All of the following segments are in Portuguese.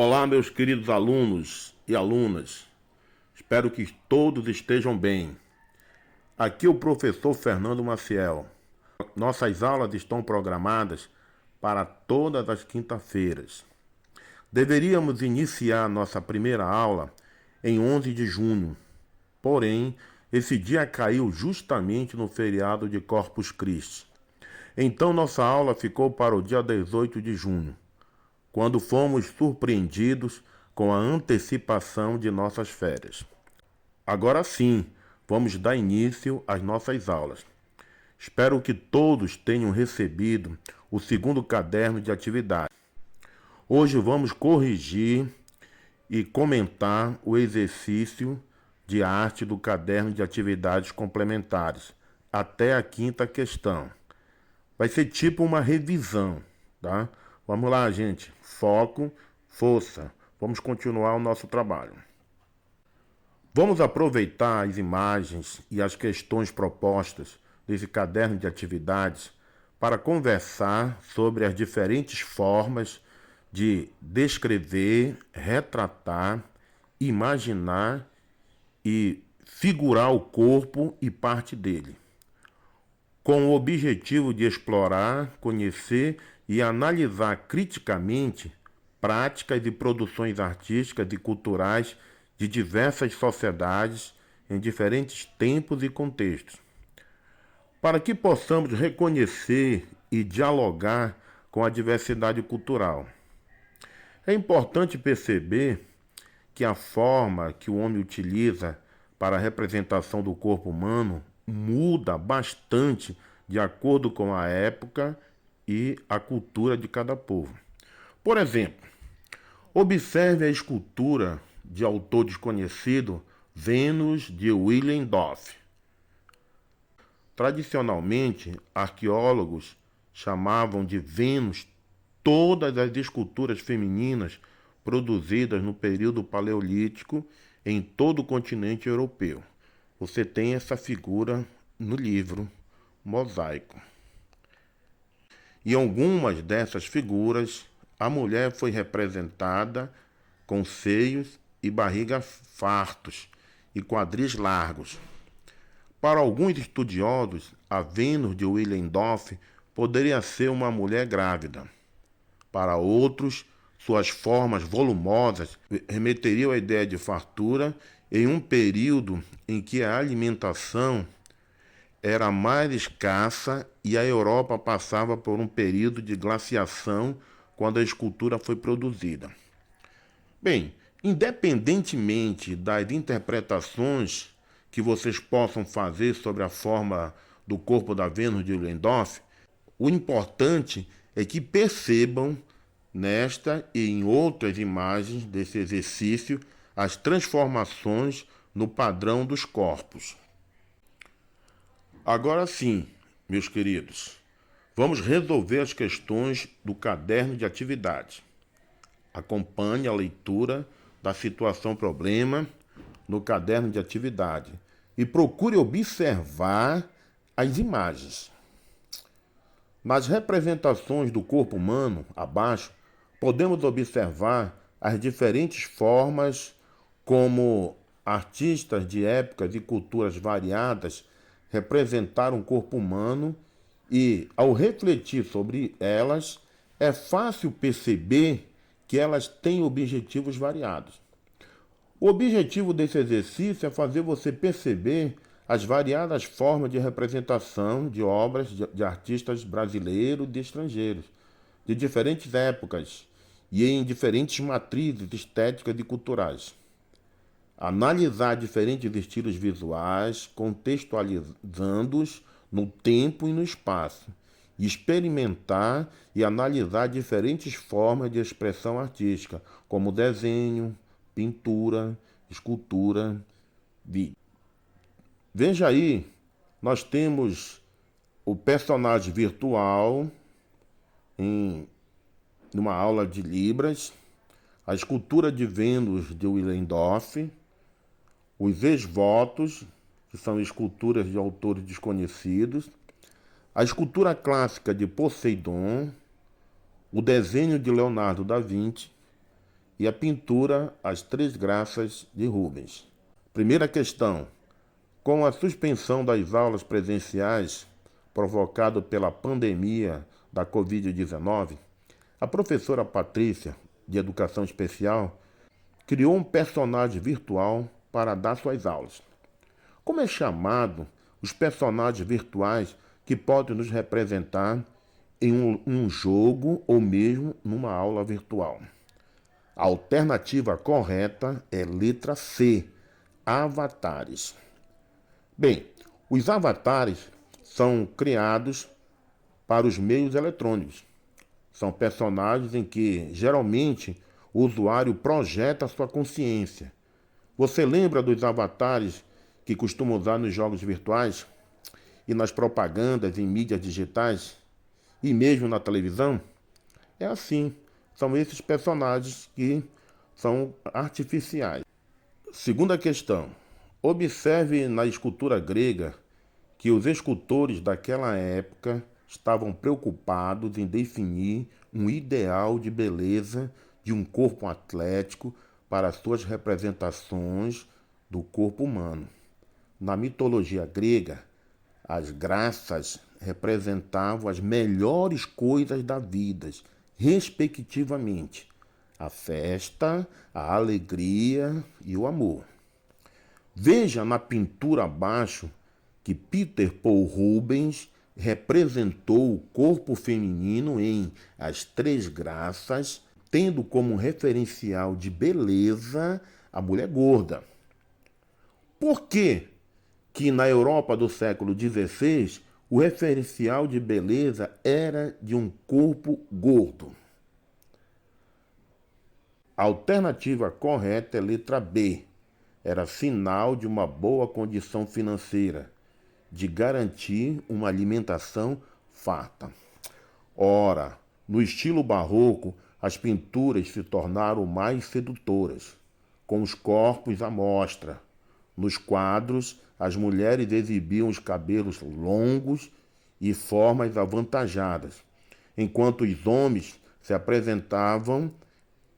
Olá, meus queridos alunos e alunas. Espero que todos estejam bem. Aqui é o professor Fernando Maciel. Nossas aulas estão programadas para todas as quintas-feiras. Deveríamos iniciar nossa primeira aula em 11 de junho. Porém, esse dia caiu justamente no feriado de Corpus Christi. Então, nossa aula ficou para o dia 18 de junho, quando fomos surpreendidos com a antecipação de nossas férias. Agora sim, vamos dar início às nossas aulas. Espero que todos tenham recebido o segundo caderno de atividade. Hoje vamos corrigir e comentar o exercício de arte do caderno de atividades complementares, até a quinta questão. Vai ser tipo uma revisão, tá? Vamos lá, gente. Foco, força. Vamos continuar o nosso trabalho. Vamos aproveitar as imagens e as questões propostas desse caderno de atividades para conversar sobre as diferentes formas de descrever, retratar, imaginar e figurar o corpo e parte dele, com o objetivo de explorar, conhecer e analisar criticamente práticas e produções artísticas e culturais de diversas sociedades em diferentes tempos e contextos, para que possamos reconhecer e dialogar com a diversidade cultural. É importante perceber que a forma que o homem utiliza para a representação do corpo humano muda bastante de acordo com a época e a cultura de cada povo. Por exemplo, observe a escultura de autor desconhecido Vênus de Willendorf. Tradicionalmente, arqueólogos chamavam de Vênus todas as esculturas femininas produzidas no período paleolítico em todo o continente europeu. Você tem essa figura no livro Mosaico. Em algumas dessas figuras, a mulher foi representada com seios e barriga fartos e quadris largos. Para alguns estudiosos, a Vênus de Willendorf poderia ser uma mulher grávida. Para outros, suas formas volumosas remeteriam à ideia de fartura em um período em que a alimentação era mais escassa e a Europa passava por um período de glaciação quando a escultura foi produzida. Bem, independentemente das interpretações que vocês possam fazer sobre a forma do corpo da Vênus de Willendorf, o importante é que percebam nesta e em outras imagens desse exercício as transformações no padrão dos corpos. Agora sim, meus queridos, vamos resolver as questões do caderno de atividade. Acompanhe a leitura da situação-problema no caderno de atividade e procure observar as imagens. Nas representações do corpo humano, abaixo, podemos observar as diferentes formas como artistas de épocas e culturas variadas representaram o corpo humano e, ao refletir sobre elas, é fácil perceber que elas têm objetivos variados. O objetivo desse exercício é fazer você perceber as variadas formas de representação de obras de artistas brasileiros e estrangeiros, de diferentes épocas e em diferentes matrizes estéticas e culturais. Analisar diferentes estilos visuais, contextualizando-os no tempo e no espaço, e experimentar e analisar diferentes formas de expressão artística, como desenho, pintura, escultura, vídeo. Veja aí, nós temos o personagem virtual em uma aula de Libras, a escultura de Vênus de Willendorf, os ex-votos, que são esculturas de autores desconhecidos, a escultura clássica de Poseidon, o desenho de Leonardo da Vinci e a pintura As Três Graças de Rubens. Primeira questão. Com a suspensão das aulas presenciais provocado pela pandemia da Covid-19, a professora Patrícia, de Educação Especial, criou um personagem virtual para dar suas aulas. Como é chamado os personagens virtuais que podem nos representar em um jogo ou mesmo numa aula virtual? A alternativa correta é letra C, avatares. Bem, os avatares são criados para os meios eletrônicos. São personagens em que, geralmente, o usuário projeta sua consciência. Você lembra dos avatares que costumam usar nos jogos virtuais e nas propagandas em mídias digitais e mesmo na televisão? É assim, são esses personagens que são artificiais. Segunda questão. Observe na escultura grega que os escultores daquela época estavam preocupados em definir um ideal de beleza de um corpo atlético para suas representações do corpo humano. Na mitologia grega, as graças representavam as melhores coisas da vida, respectivamente, a festa, a alegria e o amor. Veja na pintura abaixo que Peter Paul Rubens representou o corpo feminino em As Três Graças, tendo como referencial de beleza a mulher gorda. Por que na Europa do século XVI o referencial de beleza era de um corpo gordo? A alternativa correta é letra B. Era sinal de uma boa condição financeira, de garantir uma alimentação farta. Ora, no estilo barroco, as pinturas se tornaram mais sedutoras, com os corpos à mostra. Nos quadros, as mulheres exibiam os cabelos longos e formas avantajadas, enquanto os homens se apresentavam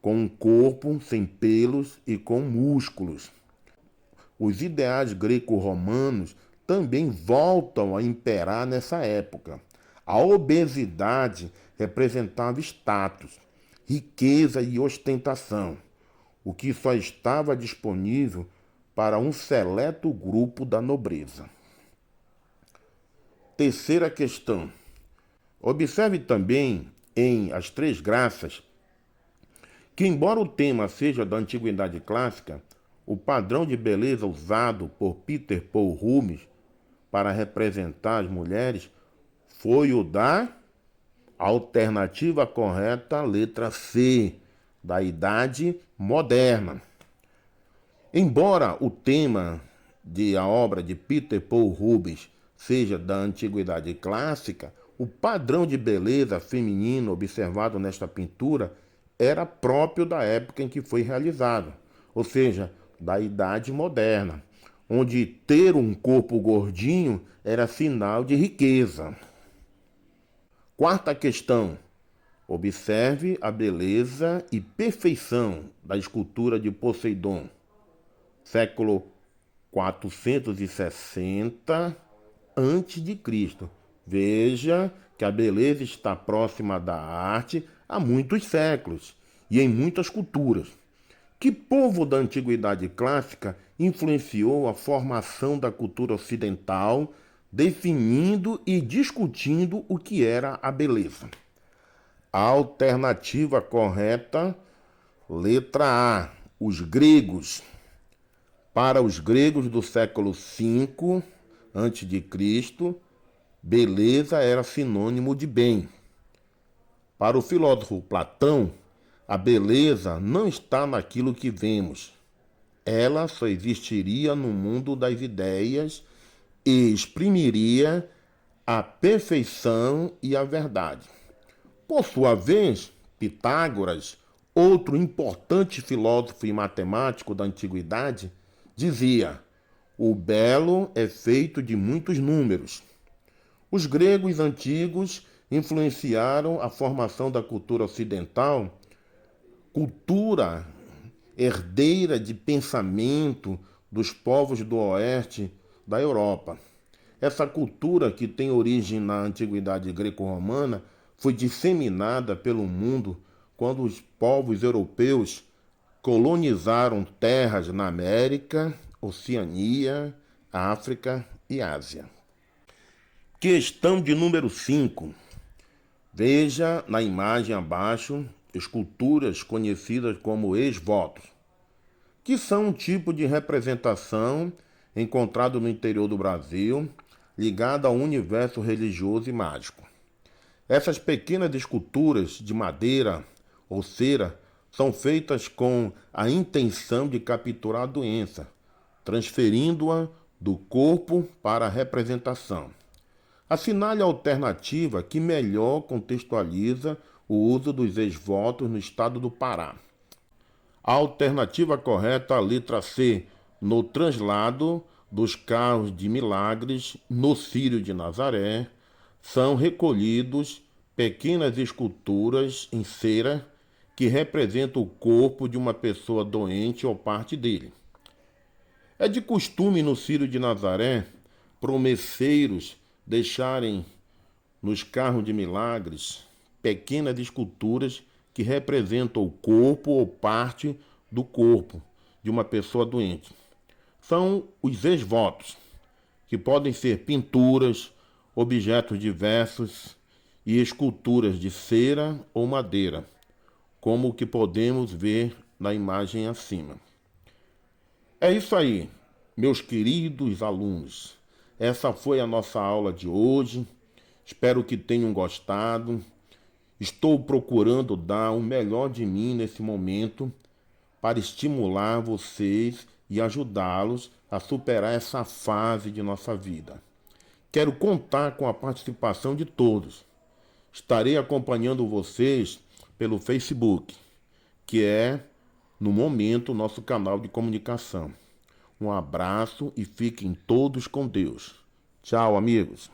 com um corpo sem pelos e com músculos. Os ideais greco-romanos também voltam a imperar nessa época. A obesidade representava status, riqueza e ostentação, o que só estava disponível para um seleto grupo da nobreza. Terceira questão. Observe também em As Três Graças que, embora o tema seja da Antiguidade Clássica, o padrão de beleza usado por Peter Paul Rubens para representar as mulheres foi o da alternativa correta, letra C, da Idade Moderna. Embora o tema de a obra de Peter Paul Rubens seja da Antiguidade Clássica, o padrão de beleza feminino observado nesta pintura era próprio da época em que foi realizado, ou seja, da Idade Moderna, onde ter um corpo gordinho era sinal de riqueza. Quarta questão. Observe a beleza e perfeição da escultura de Poseidon, século 460 a.C. Veja que a beleza está próxima da arte há muitos séculos e em muitas culturas. Que povo da Antiguidade Clássica influenciou a formação da cultura ocidental, definindo e discutindo o que era a beleza? A alternativa correta, letra A, os gregos. Para os gregos do século V a.C., beleza era sinônimo de bem. Para o filósofo Platão, a beleza não está naquilo que vemos. Ela só existiria no mundo das ideias e exprimiria a perfeição e a verdade. Por sua vez, Pitágoras, outro importante filósofo e matemático da antiguidade, dizia: o belo é feito de muitos números. Os gregos antigos influenciaram a formação da cultura ocidental, cultura herdeira de pensamento dos povos do oeste da Europa. Essa cultura, que tem origem na antiguidade greco-romana, foi disseminada pelo mundo quando os povos europeus colonizaram terras na América, Oceania, África e Ásia. Questão de número 5. Veja na imagem abaixo esculturas conhecidas como ex-votos, que são um tipo de representação encontrado no interior do Brasil, ligada ao universo religioso e mágico. Essas pequenas esculturas de madeira ou cera são feitas com a intenção de capturar a doença, transferindo-a do corpo para a representação. Assinale a alternativa que melhor contextualiza o uso dos ex-votos no estado do Pará. A alternativa correta é a letra C, no translado dos carros de milagres no Círio de Nazaré, são recolhidos pequenas esculturas em cera que representam o corpo de uma pessoa doente ou parte dele. É de costume no Círio de Nazaré promesseiros deixarem nos carros de milagres pequenas esculturas que representam o corpo ou parte do corpo de uma pessoa doente. São os ex-votos, que podem ser pinturas, objetos diversos e esculturas de cera ou madeira, como o que podemos ver na imagem acima. É isso aí, meus queridos alunos. Essa foi a nossa aula de hoje. Espero que tenham gostado. Estou procurando dar o melhor de mim nesse momento para estimular vocês e ajudá-los a superar essa fase de nossa vida. Quero contar com a participação de todos. Estarei acompanhando vocês pelo Facebook, que é, no momento, nosso canal de comunicação. Um abraço e fiquem todos com Deus. Tchau, amigos.